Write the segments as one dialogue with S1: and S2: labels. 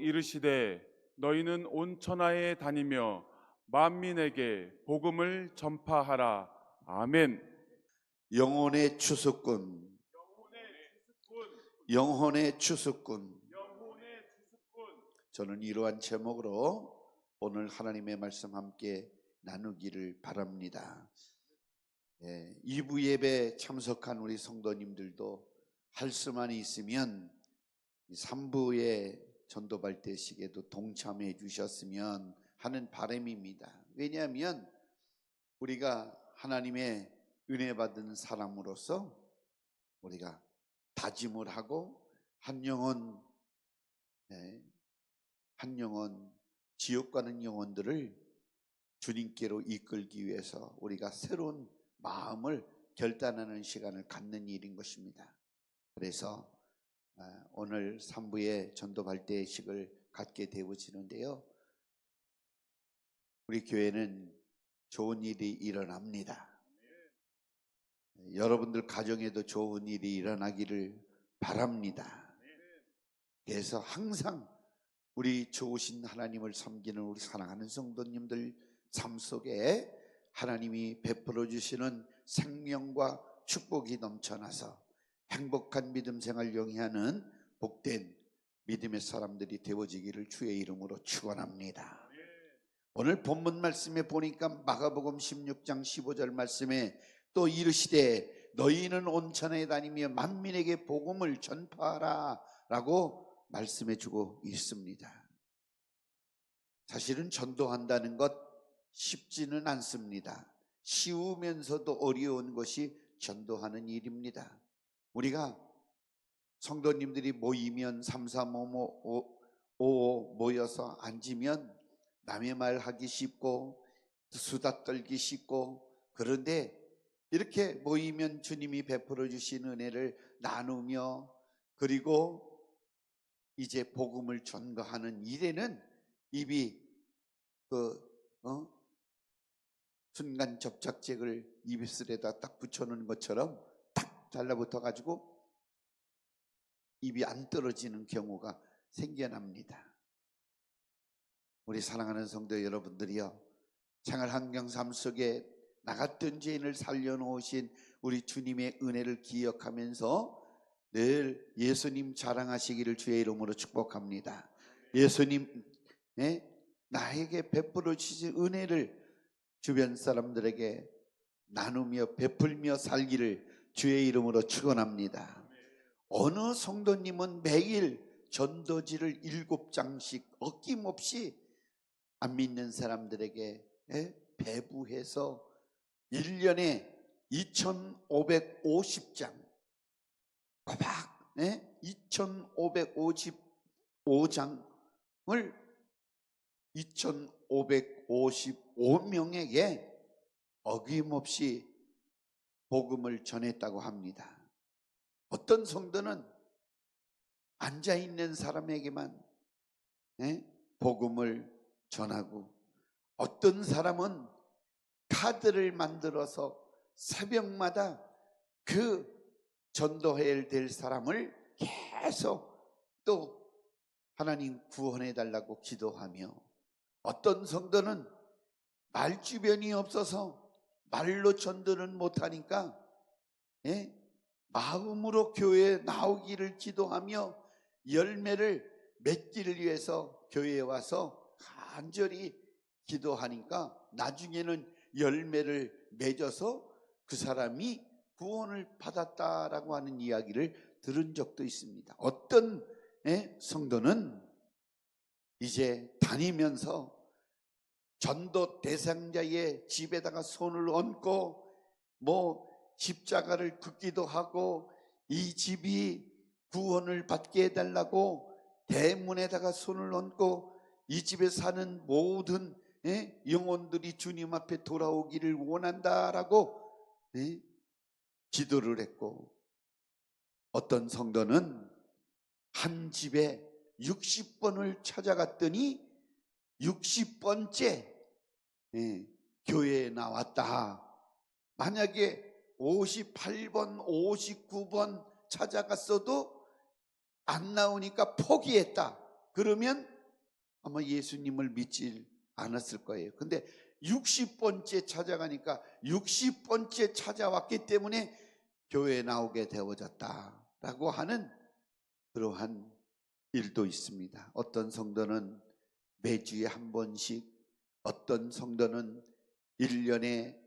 S1: 이르시되 너희는 온 천하에 다니며 만민에게 복음을 전파하라. 아멘.
S2: 영혼의 추수꾼, 영혼의 추수꾼. 저는 이러한 제목으로 오늘 하나님의 말씀 함께 나누기를 바랍니다. 2부 예배 참석한 우리 성도님들도 할 수만 있으면 3부의 전도발대식에도 동참해 주셨으면 하는 바람입니다. 왜냐하면 우리가 하나님의 은혜 받은 사람으로서 우리가 다짐을 하고 한 영혼 지옥 가는 영혼들을 주님께로 이끌기 위해서 우리가 새로운 마음을 결단하는 시간을 갖는 일인 것입니다. 그래서 오늘 3부의 전도발대식을 갖게 되어지는데요, 우리 교회는 좋은 일이 일어납니다. 여러분들 가정에도 좋은 일이 일어나기를 바랍니다. 그래서 항상 우리 좋으신 하나님을 섬기는 우리 사랑하는 성도님들 삶 속에 하나님이 베풀어 주시는 생명과 축복이 넘쳐나서 행복한 믿음 생활 영위하는 복된 믿음의 사람들이 되어지기를 주의 이름으로 축원합니다. 오늘 본문 말씀에 보니까 마가복음 16장 15절 말씀에 또 이르시되 너희는 온 천하에 다니며 만민에게 복음을 전파하라 라고 말씀해 주고 있습니다. 사실은 전도한다는 것 쉽지는 않습니다. 쉬우면서도 어려운 것이 전도하는 일입니다. 우리가 성도님들이 모이면 335 모여서 앉으면 남의 말 하기 쉽고 수다 떨기 쉽고, 그런데 이렇게 모이면 주님이 베풀어 주신 은혜를 나누며 그리고 이제 복음을 전가하는 일에는 입이 순간 접착제를 입술에다 딱 붙여놓은 것처럼 딱 달라붙어 가지고 입이 안 떨어지는 경우가 생겨납니다. 우리 사랑하는 성도 여러분들이요, 생활 환경 삶 속에 나갔던 죄인을 살려놓으신 우리 주님의 은혜를 기억하면서 늘 예수님 자랑하시기를 주의 이름으로 축복합니다. 예수님 나에게 베풀어 주신 은혜를 주변 사람들에게 나누며 베풀며 살기를 주의 이름으로 축원합니다. 어느 성도님은 매일 전도지를 7장씩 어김없이 안 믿는 사람들에게 배부해서 1년에 2550장 꼬박 2555장을 2555명에게 어김없이 복음을 전했다고 합니다. 어떤 성도는 앉아있는 사람에게만 복음을 전하고, 어떤 사람은 카드를 만들어서 새벽마다 그 전도해야 될 사람을 계속 또 하나님 구원해 달라고 기도하며, 어떤 성도는 말 주변이 없어서 말로 전도는 못하니까 마음으로 교회에 나오기를 기도하며 열매를 맺기를 위해서 교회에 와서 간절히 기도하니까 나중에는 열매를 맺어서 그 사람이 구원을 받았다라고 하는 이야기를 들은 적도 있습니다. 어떤 성도는 이제 다니면서 전도 대상자의 집에다가 손을 얹고 십자가를 긋기도 하고 이 집이 구원을 받게 해달라고 대문에다가 손을 얹고 이 집에 사는 모든 영혼들이 주님 앞에 돌아오기를 원한다라고 기도를 했고, 어떤 성도는 한 집에 60번을 찾아갔더니 60번째 교회에 나왔다. 만약에 58번, 59번 찾아갔어도 안 나오니까 포기했다. 그러면 아마 예수님을 믿지 않았을 거예요. 근데 60번째 찾아가니까 60번째 찾아왔기 때문에 교회에 나오게 되어졌다라고 하는 그러한 일도 있습니다. 어떤 성도는 매주에 한 번씩, 어떤 성도는 1년에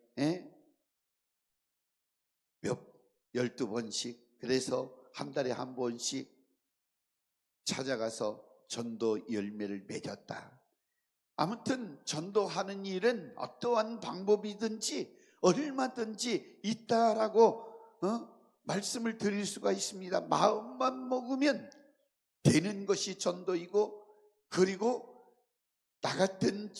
S2: 12번씩, 그래서 한 달에 한 번씩 찾아가서 전도 열매를 맺었다. 아무튼 전도하는 일은 어떠한 방법이든지 얼마든지 있다라고 말씀을 드릴 수가 있습니다. 마음만 먹으면 되는 것이 전도이고, 그리고 나 같은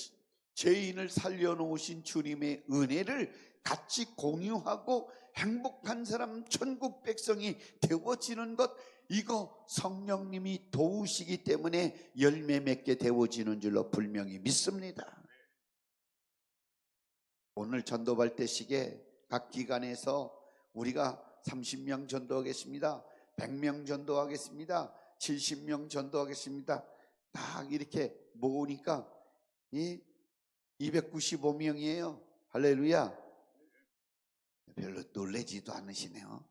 S2: 죄인을 살려놓으신 주님의 은혜를 같이 공유하고 행복한 사람, 천국 백성이 되어지는 것, 이거 성령님이 도우시기 때문에 열매 맺게 되어지는 줄로 분명히 믿습니다. 오늘 전도발대식에 각 기관에서 우리가 30명 전도하겠습니다, 100명 전도하겠습니다, 70명 전도하겠습니다, 딱 이렇게 모으니까 295명이에요. 할렐루야. 별로 놀라지도 않으시네요.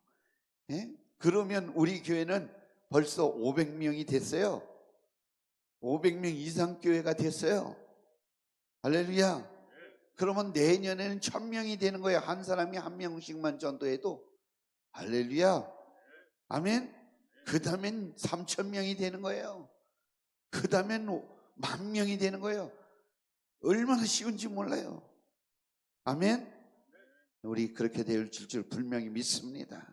S2: 그러면 우리 교회는 벌써 500명이 됐어요. 500명 이상 교회가 됐어요. 할렐루야. 그러면 내년에는 1000명이 되는 거예요. 한 사람이 한 명씩만 전도해도. 할렐루야. 아멘. 그 다음엔 3000명이 되는 거예요. 그 다음엔 10,000명이 되는 거예요. 얼마나 쉬운지 몰라요. 아멘. 우리 그렇게 될 줄 분명히 믿습니다.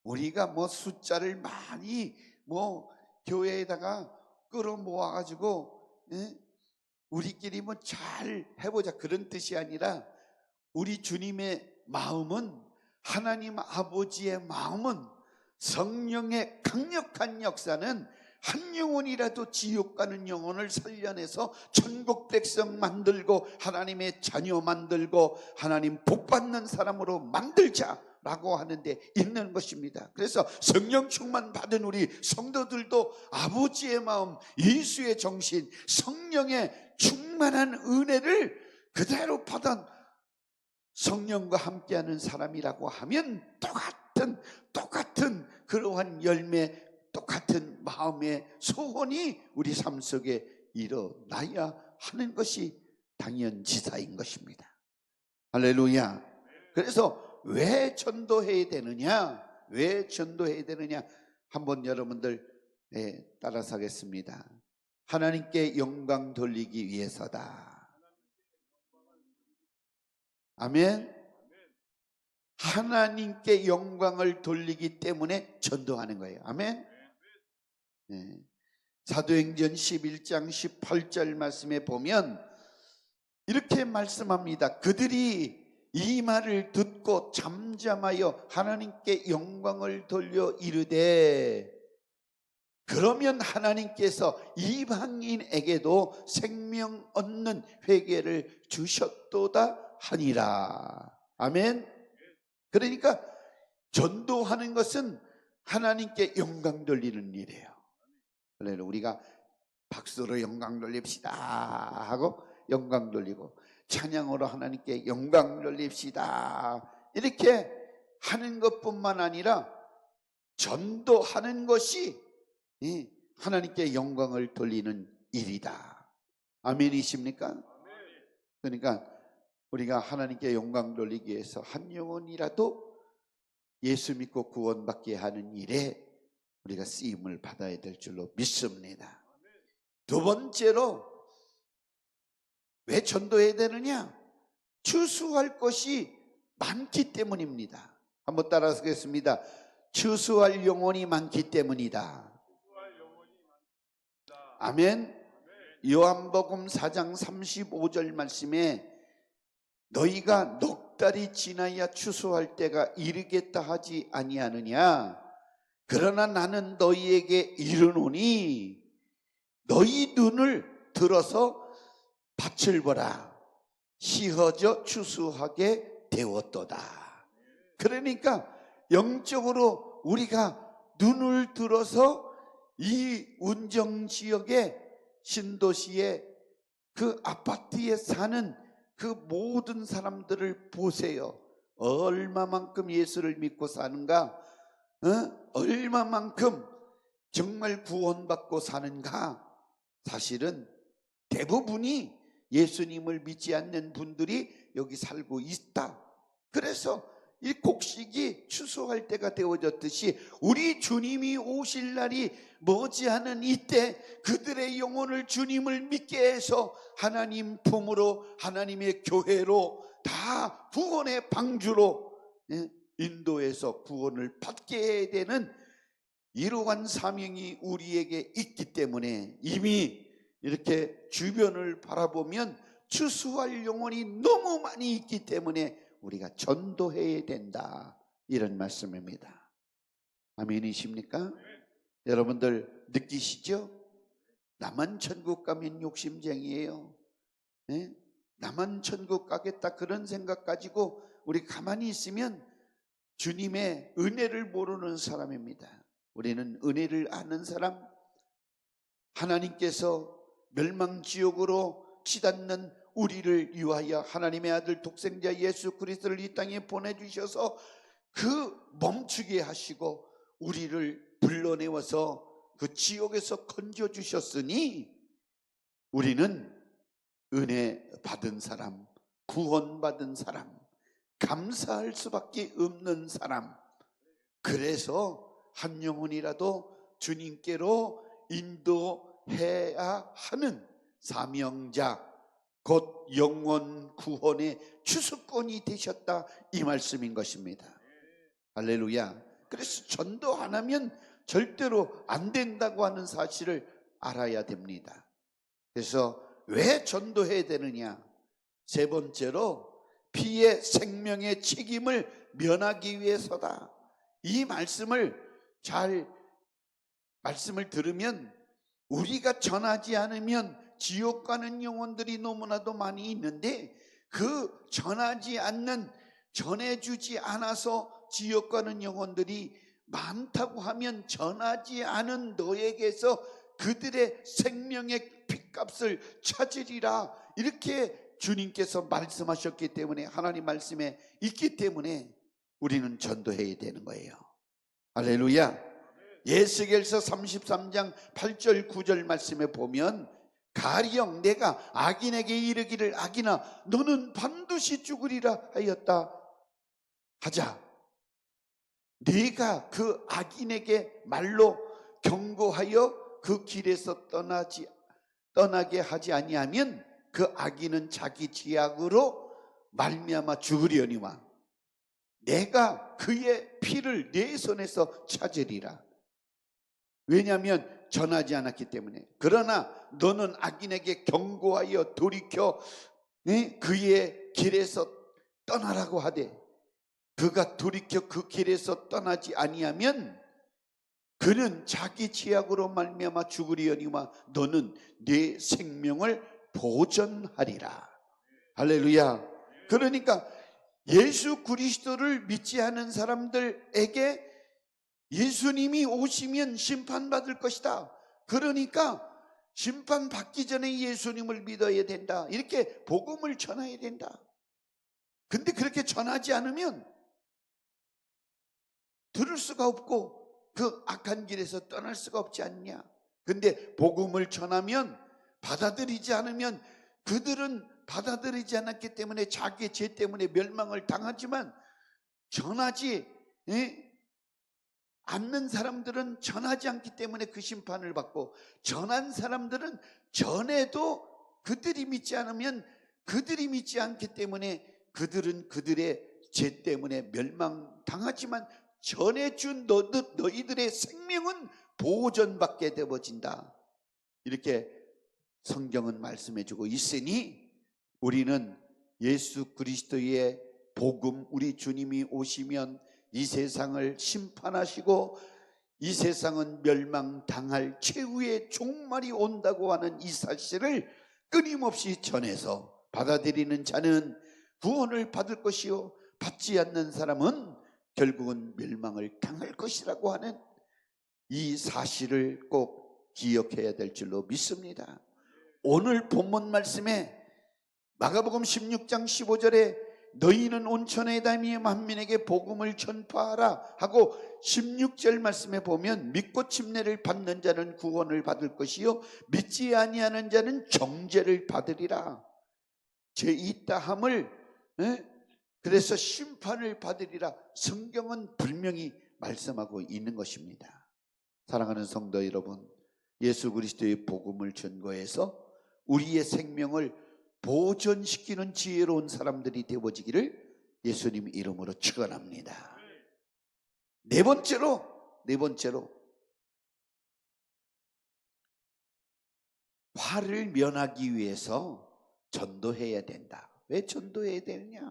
S2: 우리가 뭐 숫자를 많이 교회에다가 끌어모아 가지고 우리끼리 잘 해보자, 그런 뜻이 아니라, 우리 주님의 마음은, 하나님 아버지의 마음은, 성령의 강력한 역사는 한 영혼이라도 지옥 가는 영혼을 살려내서 천국 백성 만들고 하나님의 자녀 만들고 하나님 복 받는 사람으로 만들자라고 하는데 있는 것입니다. 그래서 성령 충만 받은 우리 성도들도 아버지의 마음, 예수의 정신, 성령의 충만한 은혜를 그대로 받은 성령과 함께하는 사람이라고 하면 똑같은 그러한 열매, 똑같은 마음의 소원이 우리 삶 속에 일어나야 하는 것이 당연지사인 것입니다. 할렐루야. 그래서 왜 전도해야 되느냐? 왜 전도해야 되느냐? 한번 여러분들 따라서 하겠습니다. 하나님께 영광 돌리기 위해서다. 아멘. 하나님께 영광을 돌리기 때문에 전도하는 거예요. 아멘. 사도행전 11장 18절 말씀에 보면 이렇게 말씀합니다. 그들이 이 말을 듣고 잠잠하여 하나님께 영광을 돌려 이르되, 그러면 하나님께서 이방인에게도 생명 얻는 회개를 주셨도다 하니라. 아멘. 그러니까 전도하는 것은 하나님께 영광 돌리는 일이에요. 우리가 박수로 영광 돌립시다 하고 영광 돌리고, 찬양으로 하나님께 영광 돌립시다 이렇게 하는 것뿐만 아니라 전도하는 것이 하나님께 영광을 돌리는 일이다. 아멘이십니까? 그러니까 우리가 하나님께 영광 돌리기 위해서 한 영혼이라도 예수 믿고 구원받게 하는 일에 우리가 쓰임을 받아야 될 줄로 믿습니다. 두 번째로 왜 전도해야 되느냐? 추수할 것이 많기 때문입니다. 한번 따라서 하겠습니다. 추수할 영혼이 많기 때문이다. 아멘. 요한복음 4장 35절 말씀에 너희가 넉 달이 지나야 추수할 때가 이르겠다 하지 아니하느냐? 그러나 나는 너희에게 이르노니 너희 눈을 들어서 밭을 보라, 휘어져 추수하게 되었도다. 그러니까 영적으로 우리가 눈을 들어서 이 운정 지역에 신도시의 그 아파트에 사는 그 모든 사람들을 보세요. 얼마만큼 예수를 믿고 사는가? 얼마만큼 정말 구원받고 사는가? 사실은 대부분이 예수님을 믿지 않는 분들이 여기 살고 있다. 그래서 이 곡식이 추수할 때가 되어졌듯이 우리 주님이 오실 날이 머지않은 이때 그들의 영혼을 주님을 믿게 해서 하나님 품으로, 하나님의 교회로 다 구원의 방주로 인도해서 구원을 받게 해야 되는 이러한 사명이 우리에게 있기 때문에 이미 이렇게 주변을 바라보면 추수할 영혼이 너무 많이 있기 때문에 우리가 전도해야 된다, 이런 말씀입니다. 아멘이십니까? 여러분들 느끼시죠? 나만 천국 가면 욕심쟁이에요. 나만 천국 가겠다 그런 생각 가지고 우리 가만히 있으면 주님의 은혜를 모르는 사람입니다. 우리는 은혜를 아는 사람, 하나님께서 멸망지옥으로 치닫는 우리를 위하여 하나님의 아들 독생자 예수 그리스도를 이 땅에 보내주셔서 그 멈추게 하시고 우리를 불러내어서 그 지옥에서 건져주셨으니 우리는 은혜 받은 사람, 구원받은 사람, 감사할 수밖에 없는 사람, 그래서 한 영혼이라도 주님께로 인도해야 하는 사명자, 곧 영원 구원의 추수꾼이 되셨다, 이 말씀인 것입니다. 할렐루야. 그래서 전도 안 하면 절대로 안 된다고 하는 사실을 알아야 됩니다. 그래서 왜 전도해야 되느냐? 세 번째로 피의 생명의 책임을 면하기 위해서다. 이 말씀을 들으면 우리가 전하지 않으면 지옥 가는 영혼들이 너무나도 많이 있는데 그 전하지 않는, 전해주지 않아서 지옥 가는 영혼들이 많다고 하면 전하지 않은 너에게서 그들의 생명의 핏값을 찾으리라, 이렇게 주님께서 말씀하셨기 때문에, 하나님 말씀에 있기 때문에 우리는 전도해야 되는 거예요. 할렐루야. 예스겔서 33장 8절 9절 말씀에 보면 가령 내가 악인에게 이르기를 악인아 너는 반드시 죽으리라 하였다 하자, 네가 그 악인에게 말로 경고하여 그 길에서 떠나게 하지 아니하면 그 악인은 자기 지약으로 말미암아 죽으려니와 내가 그의 피를 내 손에서 찾으리라. 왜냐하면 전하지 않았기 때문에. 그러나 너는 악인에게 경고하여 돌이켜 그의 길에서 떠나라고 하되 그가 돌이켜 그 길에서 떠나지 아니하면 그는 자기 지약으로 말미암아 죽으리오니와 너는 네 생명을 보전하리라. 할렐루야. 그러니까 예수 그리스도를 믿지 않은 사람들에게 예수님이 오시면 심판받을 것이다. 그러니까 심판받기 전에 예수님을 믿어야 된다, 이렇게 복음을 전해야 된다. 근데 그렇게 전하지 않으면 들을 수가 없고 그 악한 길에서 떠날 수가 없지 않냐. 근데 복음을 전하면, 받아들이지 않으면, 그들은 받아들이지 않았기 때문에 자기의 죄 때문에 멸망을 당하지만 전하지 않는 사람들은 전하지 않기 때문에 그 심판을 받고, 전한 사람들은 전해도 그들이 믿지 않으면 그들이 믿지 않기 때문에 그들은 그들의 죄 때문에 멸망당하지만 전해준 너희들의 생명은 보존받게 되어진다, 이렇게 성경은 말씀해주고 있으니 우리는 예수 그리스도의 복음, 우리 주님이 오시면 이 세상을 심판하시고 이 세상은 멸망당할 최후의 종말이 온다고 하는 이 사실을 끊임없이 전해서 받아들이는 자는 구원을 받을 것이요 받지 않는 사람은 결국은 멸망을 당할 것이라고 하는 이 사실을 꼭 기억해야 될 줄로 믿습니다. 오늘 본문 말씀에 마가복음 16장 15절에 너희는 온천에 다니며 만민에게 복음을 전파하라 하고 16절 말씀에 보면 믿고 침례를 받는 자는 구원을 받을 것이요 믿지 아니하는 자는 정죄를 받으리라. 죄 다함을 그래서 심판을 받으리라. 성경은 분명히 말씀하고 있는 것입니다. 사랑하는 성도 여러분, 예수 그리스도의 복음을 전거해서 우리의 생명을 보존시키는 지혜로운 사람들이 되어지기를 예수님 이름으로 축원합니다. 네 번째로 화를 면하기 위해서 전도해야 된다. 왜 전도해야 되느냐?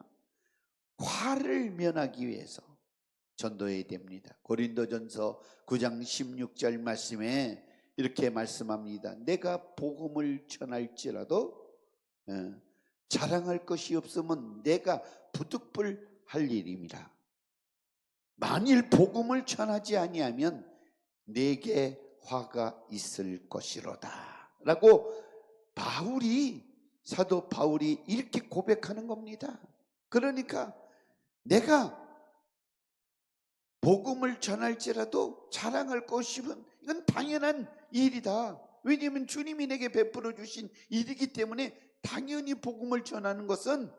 S2: 화를 면하기 위해서 전도해야 됩니다. 고린도전서 9장 16절 말씀에 이렇게 말씀합니다. 내가 복음을 전할지라도 자랑할 것이 없으면 내가 부득불할 일입니다. 만일 복음을 전하지 아니하면 내게 화가 있을 것이로다 라고 사도 바울이 이렇게 고백하는 겁니다. 그러니까 내가 복음을 전할지라도 자랑할 것이면 이건 당연한 일이다. 왜냐하면 주님이 내게 베풀어 주신 일이기 때문에 당연히 복음을 전하는 것은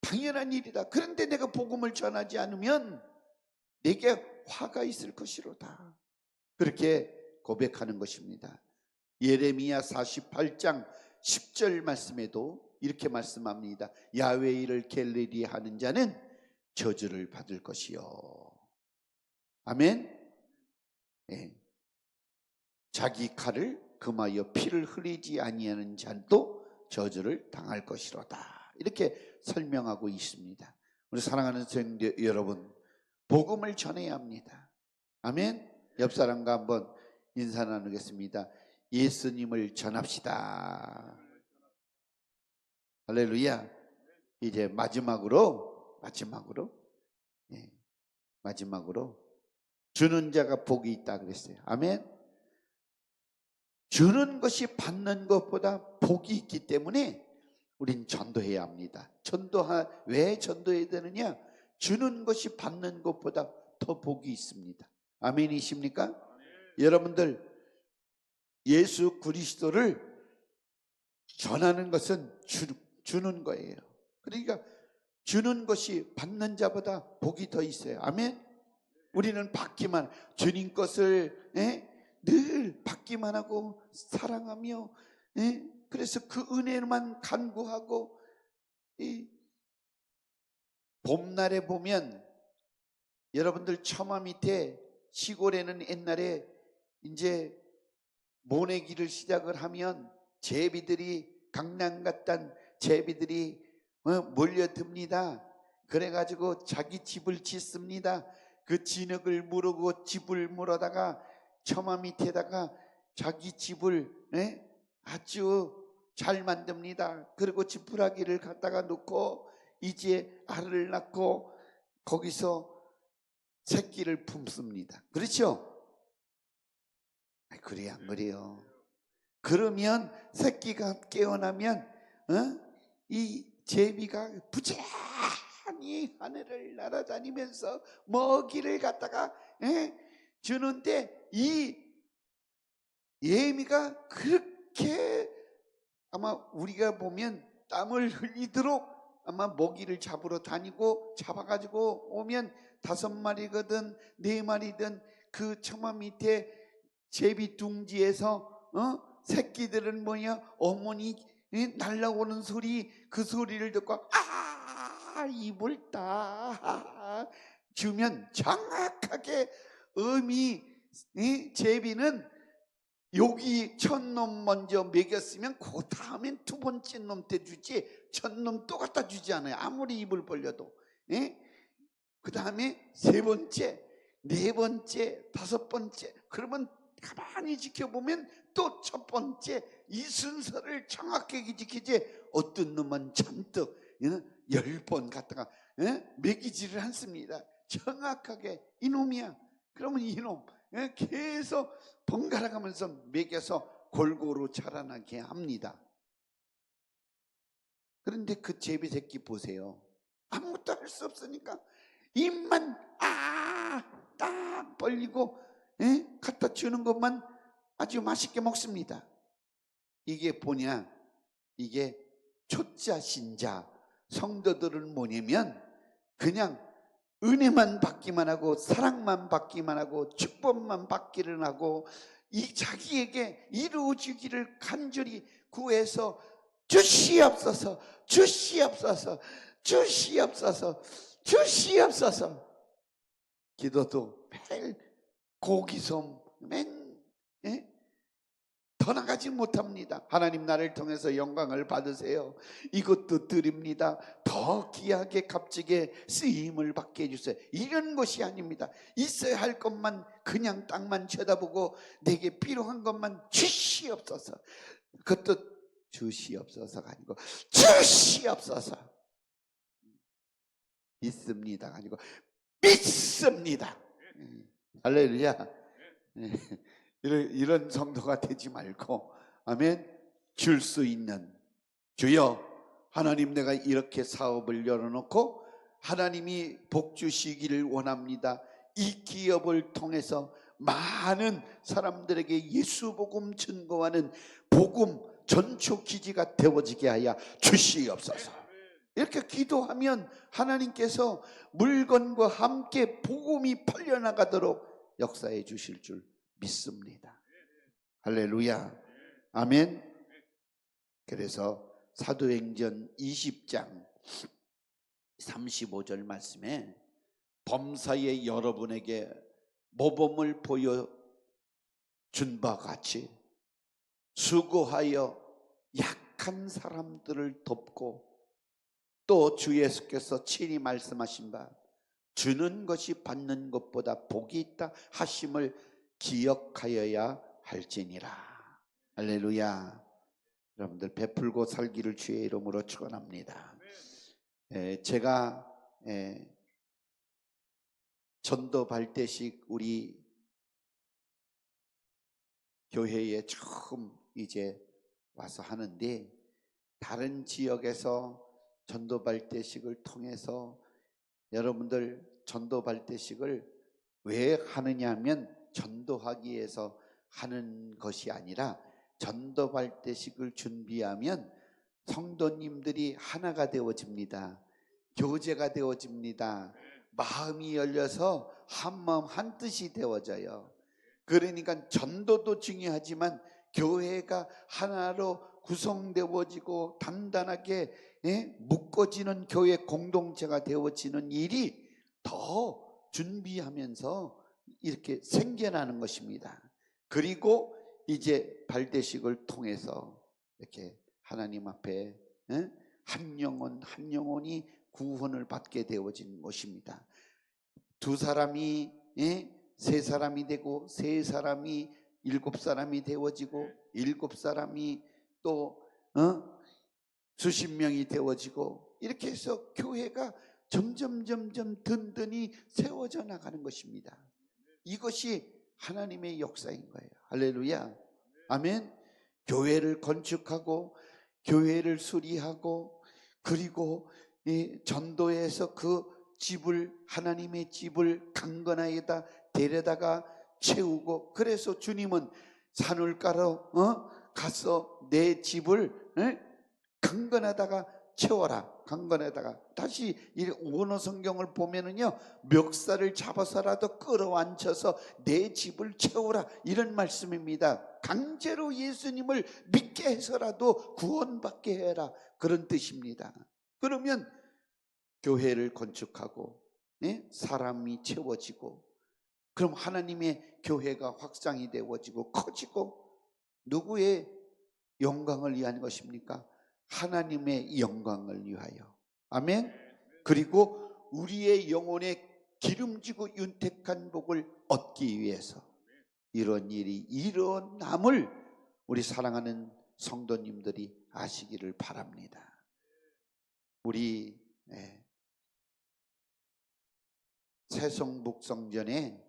S2: 당연한 일이다. 그런데 내가 복음을 전하지 않으면 내게 화가 있을 것이로다. 그렇게 고백하는 것입니다. 예레미야 48장 10절 말씀에도 이렇게 말씀합니다. 야훼의 일을 갤레리 하는 자는 저주를 받을 것이요. 아멘. 자기 칼을 금하여 피를 흘리지 아니하는 자도 저주를 당할 것이로다. 이렇게 설명하고 있습니다. 우리 사랑하는 성도 여러분, 복음을 전해야 합니다. 아멘. 옆 사람과 한번 인사 나누겠습니다. 예수님을 전합시다. 할렐루야. 이제 마지막으로 주는 자가 복이 있다 그랬어요. 아멘. 주는 것이 받는 것보다 복이 있기 때문에 우린 전도해야 합니다. 왜 전도해야 되느냐? 주는 것이 받는 것보다 더 복이 있습니다. 아멘이십니까? 아멘. 여러분들, 예수 그리스도를 전하는 것은 주는 거예요. 그러니까 주는 것이 받는 자보다 복이 더 있어요. 아멘. 우리는 받기만, 주님 것을 늘 받기만 하고 사랑하며 그래서 그 은혜만 간구하고 봄날에 보면 여러분들 처마 밑에 시골에는 옛날에 이제 모내기를 시작을 하면 제비들이 강낭같던 제비들이 몰려듭니다. 그래가지고 자기 집을 짓습니다. 그 진흙을 무르고 집을 물어다가 처마 밑에다가 자기 집을 아주 잘 만듭니다. 그리고 지푸라기를 갖다가 놓고 이제 알을 낳고 거기서 새끼를 품습니다. 그렇죠? 그래야 안 그래요? 그러면 새끼가 깨어나면 이 제비가 부지런히 하늘을 날아다니면서 먹이를 갖다가 주는데 이 예미가 그렇게 아마 우리가 보면 땀을 흘리도록 아마 먹이를 잡으러 다니고 잡아가지고 오면 5마리거든 4마리든 그 처마 밑에 제비 둥지에서 새끼들은 어머니 날라오는 소리, 그 소리를 듣고 입을 딱 주면 정확하게 제비는 여기 첫 놈 먼저 먹였으면 그 다음엔 2번째 놈 때 주지 첫 놈 또 갖다 주지 않아요. 아무리 입을 벌려도. 그 다음에 3번째, 4번째, 5번째. 그러면 가만히 지켜보면 또 첫 번째 이 순서를 정확하게 지키지 어떤 놈은 잔뜩 10번 갖다가 먹이지를 않습니다. 정확하게 이놈이야. 그러면 이놈 계속 번갈아 가면서 먹여서 골고루 자라나게 합니다. 그런데 그 제비 새끼 보세요. 아무것도 할 수 없으니까 입만 딱 벌리고 갖다 주는 것만 아주 맛있게 먹습니다. 이게 뭐냐? 이게 초짜 신자 성도들은 뭐냐면 그냥 은혜만 받기만 하고 사랑만 받기만 하고 축복만 받기를 하고 이 자기에게 이루어지기를 간절히 구해서 주시옵소서, 주시옵소서, 주시옵소서, 주시옵소서. 기도도 매일 고기솜 더 나가지 못합니다. 하나님 나를 통해서 영광을 받으세요. 이것도 드립니다. 더 귀하게 값지게 쓰임을 받게 해주세요. 이런 것이 아닙니다. 있어야 할 것만 그냥 땅만 쳐다보고 내게 필요한 것만 주시옵소서. 그것도 주시옵소서가 아니고 주시옵소서. 믿습니다가 아니고 믿습니다. 할렐루야. 이런 성도가 되지 말고 아멘. 줄 수 있는 주여 하나님 내가 이렇게 사업을 열어놓고 하나님이 복 주시기를 원합니다. 이 기업을 통해서 많은 사람들에게 예수 복음 증거하는 복음 전초 기지가 되어지게 하여 주시옵소서. 이렇게 기도하면 하나님께서 물건과 함께 복음이 퍼져나가도록 역사해 주실 줄 믿습니다. 할렐루야. 아멘. 그래서 사도행전 20장 35절 말씀에 범사에 여러분에게 모범을 보여준 바 같이 수고하여 약한 사람들을 돕고 또 주 예수께서 친히 말씀하신 바 주는 것이 받는 것보다 복이 있다 하심을 기억하여야 할지니라. 할렐루야. 여러분들 베풀고 살기를 주의 이름으로 축원합니다. 제가 전도 발대식 우리 교회에 처음 이제 와서 하는데 다른 지역에서 전도 발대식을 통해서 여러분들 전도 발대식을 왜 하느냐 하면 전도하기 위해서 하는 것이 아니라 전도 발대식을 준비하면 성도님들이 하나가 되어집니다. 교제가 되어집니다. 마음이 열려서 한마음 한뜻이 되어져요. 그러니까 전도도 중요하지만 교회가 하나로 구성되어지고 단단하게 묶어지는 교회 공동체가 되어지는 일이 더 준비하면서 이렇게 생겨나는 것입니다. 그리고 이제 발대식을 통해서 이렇게 하나님 앞에 한 영혼 한 영혼이 구원을 받게 되어진 것입니다. 두 사람이 세 사람이 되고 세 사람이 일곱 사람이 되어지고 일곱 사람이 또 수십 명이 되어지고 이렇게 해서 교회가 점점 든든히 세워져 나가는 것입니다. 이것이 하나님의 역사인 거예요. 할렐루야. 아멘. 교회를 건축하고 교회를 수리하고 그리고 전도에서 그 집을 하나님의 집을 강건하에다 데려다가 채우고 그래서 주님은 산울가로 가서 내 집을 강건하다가 채워라. 강건하다가 다시 이 원어 성경을 보면은요 멱살을 잡아서라도 끌어안쳐서 내 집을 채우라 이런 말씀입니다. 강제로 예수님을 믿게 해서라도 구원받게 해라 그런 뜻입니다. 그러면 교회를 건축하고 사람이 채워지고 그럼 하나님의 교회가 확장이 되어지고 커지고 누구의 영광을 위한 것입니까? 하나님의 영광을 위하여. 아멘. 그리고 우리의 영혼에 기름지고 윤택한 복을 얻기 위해서 이런 일이 일어남을 우리 사랑하는 성도님들이 아시기를 바랍니다. 우리 새송북성전에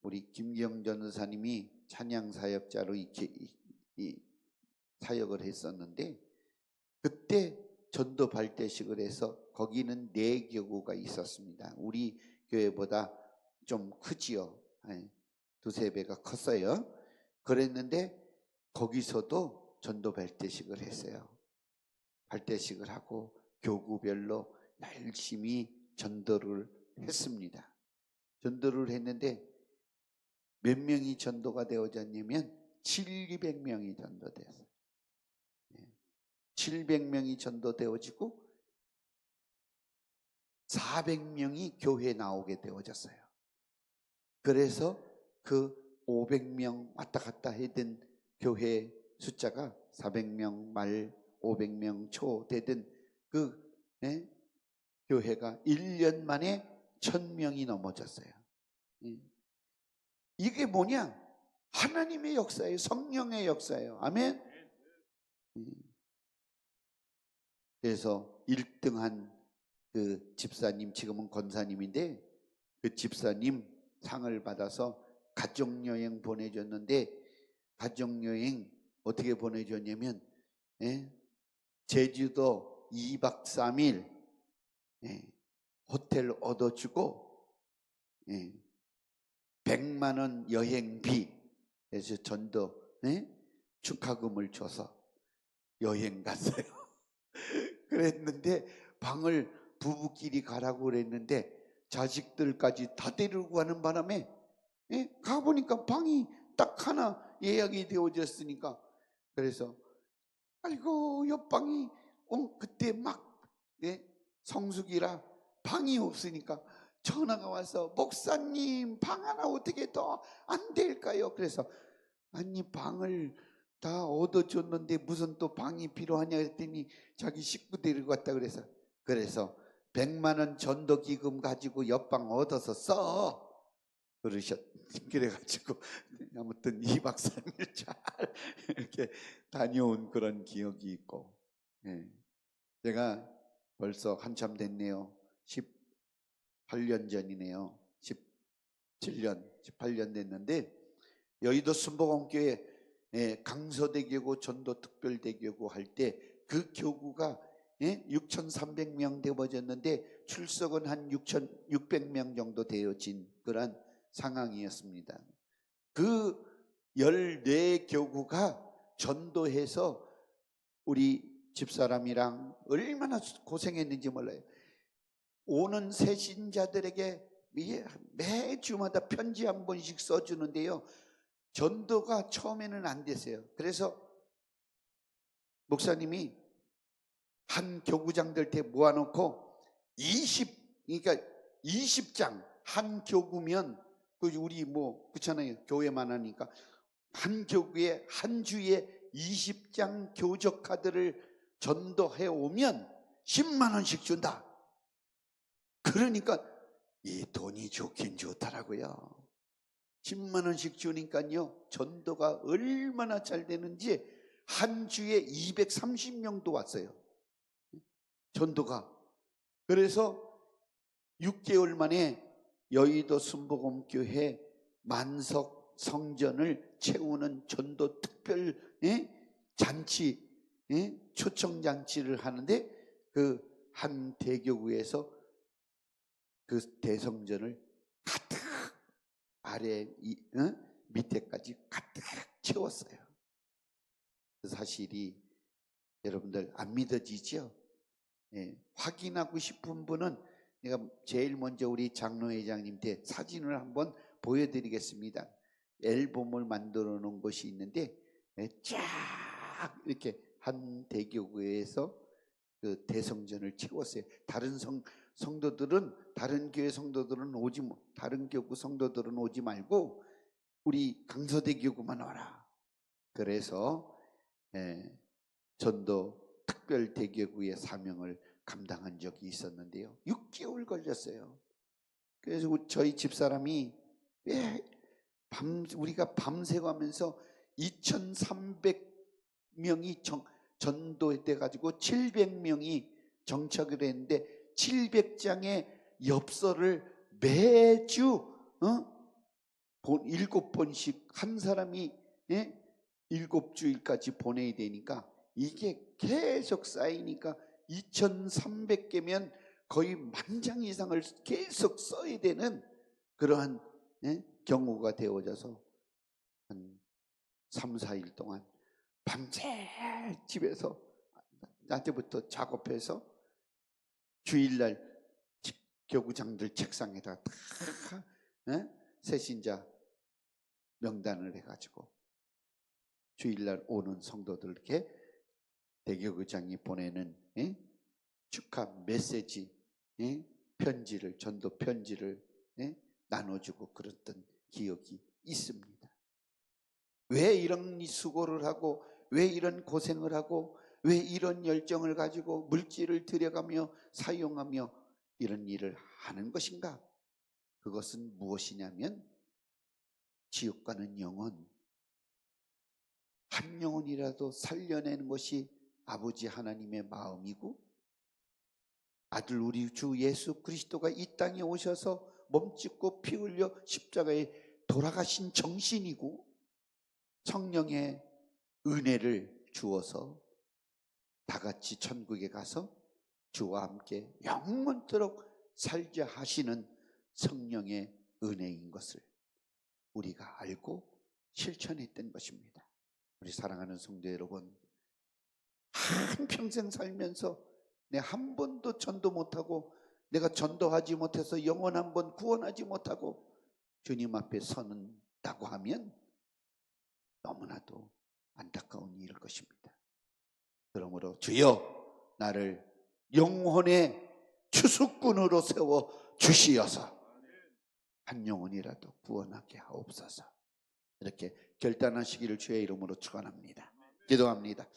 S2: 우리 김경 전도사님이 찬양사역자로 이 사역을 했었는데 그때 전도 발대식을 해서 거기는 4교구가 있었습니다. 우리 교회보다 좀 크지요. 두세 배가 컸어요. 그랬는데 거기서도 전도 발대식을 했어요. 발대식을 하고 교구별로 열심히 전도를 했습니다. 전도를 했는데 몇 명이 전도가 되어졌냐면 700명이 전도됐어요. 700명이 전도되어지고 400명이 교회에 나오게 되어졌어요. 그래서 그 500명 왔다 갔다 하던 교회 숫자가 400명 말 500명 초 되던 그 교회가 1년 만에 1000명이 넘어졌어요. 이게 뭐냐? 하나님의 역사예요. 성령의 역사예요. 아멘. 그래서 1등한 그 집사님, 지금은 권사님인데 그 집사님 상을 받아서 가족여행 보내줬는데, 가족여행 어떻게 보내줬냐면 제주도 2박 3일 호텔 얻어주고 100만 원 여행비, 그래서 전도 축하금을 줘서 여행 갔어요. 그랬는데 방을 부부끼리 가라고 그랬는데 자식들까지 다 데리고 가는 바람에 가보니까 방이 딱 하나 예약이 되어졌으니까, 그래서 아이고 옆방이 그때 막 성수기라 방이 없으니까 전화가 와서 목사님 방 하나 어떻게 더 안 될까요? 그래서 아니 방을 다 얻어줬는데 무슨 또 방이 필요하냐 했더니 자기 식구 데리고 갔다 그래서 100만 원 전도기금 가지고 옆방 얻어서 써 그래가지고 아무튼 2박 3일 잘 이렇게 다녀온 그런 기억이 있고, 제가 벌써 한참 됐네요. 18년 전이네요. 18년 됐는데 여의도 순복음교회 강서대교구 전도특별대교구 할 때 그 교구가 6,300명 되어졌는데 출석은 한 6,600명 정도 되어진 그런 상황이었습니다. 그 14교구가 전도해서 우리 집사람이랑 얼마나 고생했는지 몰라요. 오는 새신자들에게 매주마다 편지 한 번씩 써주는데요, 전도가 처음에는 안 됐어요. 그래서 목사님이 한 교구장들 때 모아놓고 20장 한 교구면 우리 그렇잖아요. 교회만 하니까 한 교구에 한 주에 20장 교적 카드를 전도해 오면 10만 원씩 준다. 그러니까 이 돈이 좋긴 좋더라고요. 10만 원씩 주니까요, 전도가 얼마나 잘 되는지 한 주에 230명도 왔어요. 전도가. 그래서 6개월 만에 여의도 순복음교회 만석 성전을 채우는 전도 특별 잔치, 초청 잔치를 하는데 그 한 대교구에서 그 대성전을 가득 아래 밑에까지 가득 채웠어요. 그 사실이 여러분들 안 믿어지죠? 확인하고 싶은 분은 내가 제일 먼저 우리 장로회장님한테 사진을 한번 보여드리겠습니다. 앨범을 만들어 놓은 것이 있는데 쫙 이렇게 한 대교구에서 그 대성전을 채웠어요. 다른 성도들은, 다른 교회 성도들은 다른 교구 성도들은 오지 말고 우리 강서대 교구만 와라. 그래서 전도 특별 대교구의 사명을 감당한 적이 있었는데요, 6개월 걸렸어요. 그래서 저희 집사람이 우리가 밤새고 하면서 2,300명이 전도돼 가지고 700명이 정착을 했는데 700장의 엽서를 매주 7번씩 한 사람이 7주일까지 보내야 되니까 이게 계속 쌓이니까 2,300개면 거의 10,000장 이상을 계속 써야 되는 그러한 경우가 되어져서 한 3, 4일 동안 밤새 집에서 낮에부터 작업해서 주일날 교구장들 책상에다가 다 새신자 명단을 해가지고 주일날 오는 성도들에게 대교구장이 보내는 축하 메시지 편지를, 전도 편지를 나눠주고 그랬던 기억이 있습니다. 왜 이런 수고를 하고, 왜 이런 고생을 하고, 왜 이런 열정을 가지고 물질을 들여가며 사용하며 이런 일을 하는 것인가? 그것은 무엇이냐면 지옥 가는 영혼, 한 영혼이라도 살려내는 것이 아버지 하나님의 마음이고, 아들 우리 주 예수 그리스도가 이 땅에 오셔서 몸짓고 피 흘려 십자가에 돌아가신 정신이고, 성령의 은혜를 주어서 다 같이 천국에 가서 주와 함께 영원토록 살자 하시는 성령의 은혜인 것을 우리가 알고 실천했던 것입니다. 우리 사랑하는 성도 여러분, 한평생 살면서 내 한 번도 전도 못하고, 내가 전도하지 못해서 영혼 한 번 구원하지 못하고 주님 앞에 서는다고 하면 너무나도 안타까운 일일 것입니다. 그러므로 주여 나를 영혼의 추수꾼으로 세워 주시어서 한 영혼이라도 구원하게 하옵소서. 이렇게 결단하시기를 주의 이름으로 축원합니다. 기도합니다.